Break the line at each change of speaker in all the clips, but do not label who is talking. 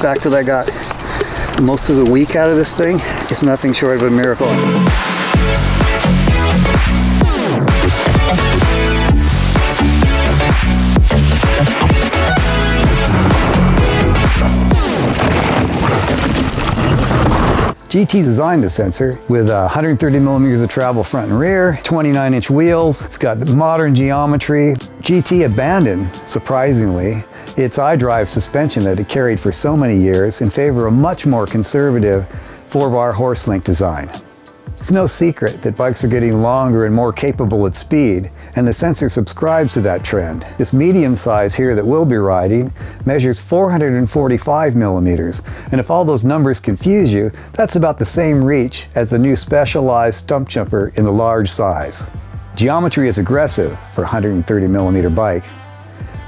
fact that I got most of the week out of this thing is nothing short of a miracle. GT designed the sensor with 130 millimeters of travel front and rear, 29-inch wheels. It's got modern geometry. GT abandoned, surprisingly, its iDrive suspension that it carried for so many years in favor of a much more conservative 4-bar horse link design. It's no secret that bikes are getting longer and more capable at speed, and the sensor subscribes to that trend. This medium size here that we'll be riding measures 445 millimeters, and if all those numbers confuse you, that's about the same reach as the new specialized Stump jumper in the large size. Geometry is aggressive for a 130 millimeter bike,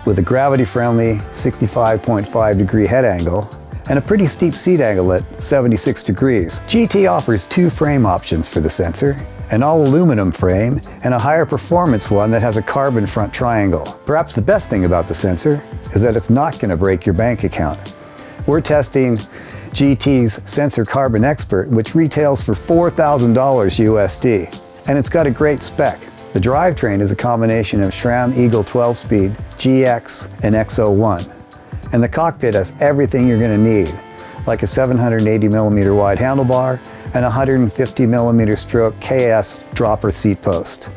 with a gravity-friendly 65.5 degree head angle and a pretty steep seat angle at 76 degrees. GT offers two frame options for the sensor, an all-aluminum frame and a higher performance one that has a carbon front triangle. Perhaps the best thing about the sensor is that it's not going to break your bank account. We're testing GT's Sensor Carbon Expert, which retails for $4,000 USD, and it's got a great spec. The drivetrain is a combination of SRAM Eagle 12-speed, GX, and X01. And the cockpit has everything you're going to need, like a 780 millimeter wide handlebar and 150 millimeter stroke KS dropper seat post.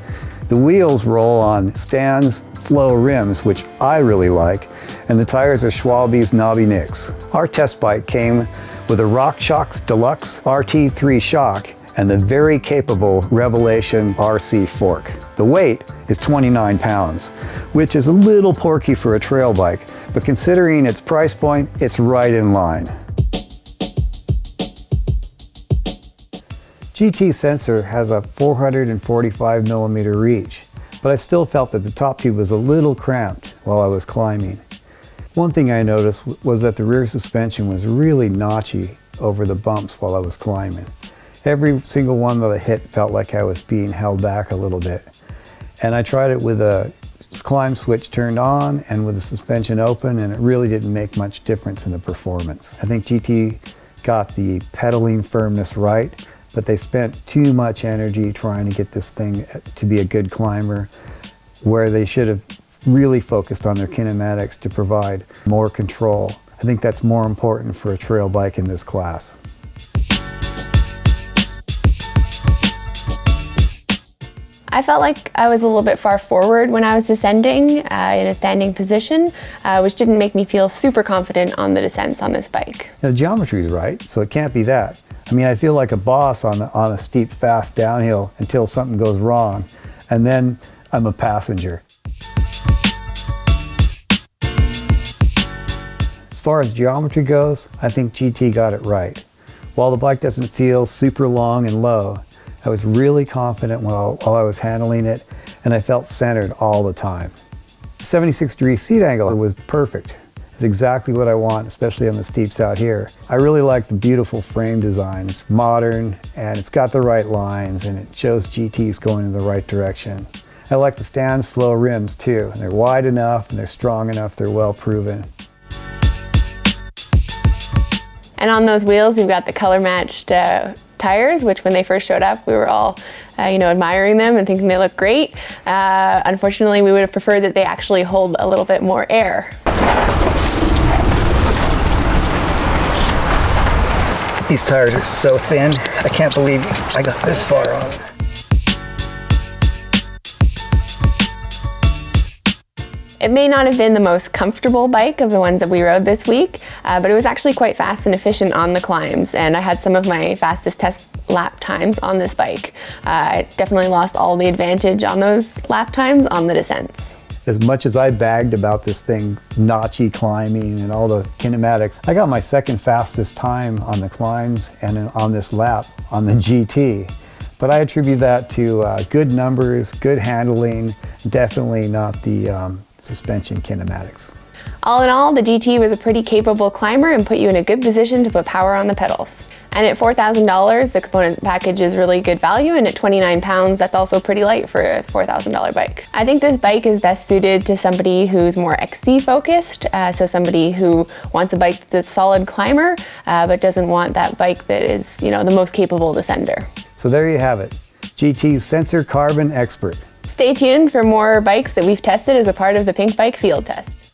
The wheels roll on Stan's Flow rims, which I really like, and the tires are Schwalbe's Knobby Nicks. Our test bike came with a RockShox Deluxe RT3 shock and the very capable Revelation RC fork. The weight is 29 pounds, which is a little porky for a trail bike, but considering its price point, it's right in line. GT sensor has a 445 millimeter reach, but I still felt that the top tube was a little cramped while I was climbing. One thing I noticed was that the rear suspension was really notchy over the bumps while I was climbing. Every single one that I hit felt like I was being held back a little bit. And I tried it with a climb switch turned on and with the suspension open, and it really didn't make much difference in the performance. I think GT got the pedaling firmness right, but they spent too much energy trying to get this thing to be a good climber, where they should have really focused on their kinematics to provide more control. I think that's more important for a trail bike in this class.
I felt like I was a little bit far forward when I was descending in a standing position, which didn't make me feel super confident on the descents on this bike.
The geometry is right, so it can't be that. I mean, I feel like a boss on a steep, fast downhill until something goes wrong, and then I'm a passenger. As far as geometry goes, I think GT got it right. While the bike doesn't feel super long and low, I was really confident while I was handling it, and I felt centered all the time. 76-degree seat angle was perfect. It's exactly what I want, especially on the steeps out here. I really like the beautiful frame design. It's modern, and it's got the right lines, and it shows GT's going in the right direction. I like the Stan's Flow rims too. They're wide enough, and they're strong enough, they're well proven.
And on those wheels, you've got the color-matched tires, which when they first showed up, we were all admiring them and thinking they look great. Unfortunately, we would have preferred that they actually hold a little bit more air.
These tires are so thin, I can't believe I got this far on.
It may not have been the most comfortable bike of the ones that we rode this week, but it was actually quite fast and efficient on the climbs, and I had some of my fastest test lap times on this bike. I definitely lost all the advantage on those lap times on the descents.
As much as I bagged about this thing, notchy climbing and all the kinematics, I got my second fastest time on the climbs and on this lap on the GT. But I attribute that to good numbers, good handling, definitely not the suspension kinematics.
All in all, the GT was a pretty capable climber and put you in a good position to put power on the pedals. And at $4,000, the component package is really good value, and at 29 pounds, that's also pretty light for a $4,000 bike. I think this bike is best suited to somebody who's more XC focused, so somebody who wants a bike that's a solid climber, but doesn't want that bike that is, the most capable descender.
So there you have it, GT's Sensor Carbon Expert.
Stay tuned for more bikes that we've tested as a part of the Pinkbike field test.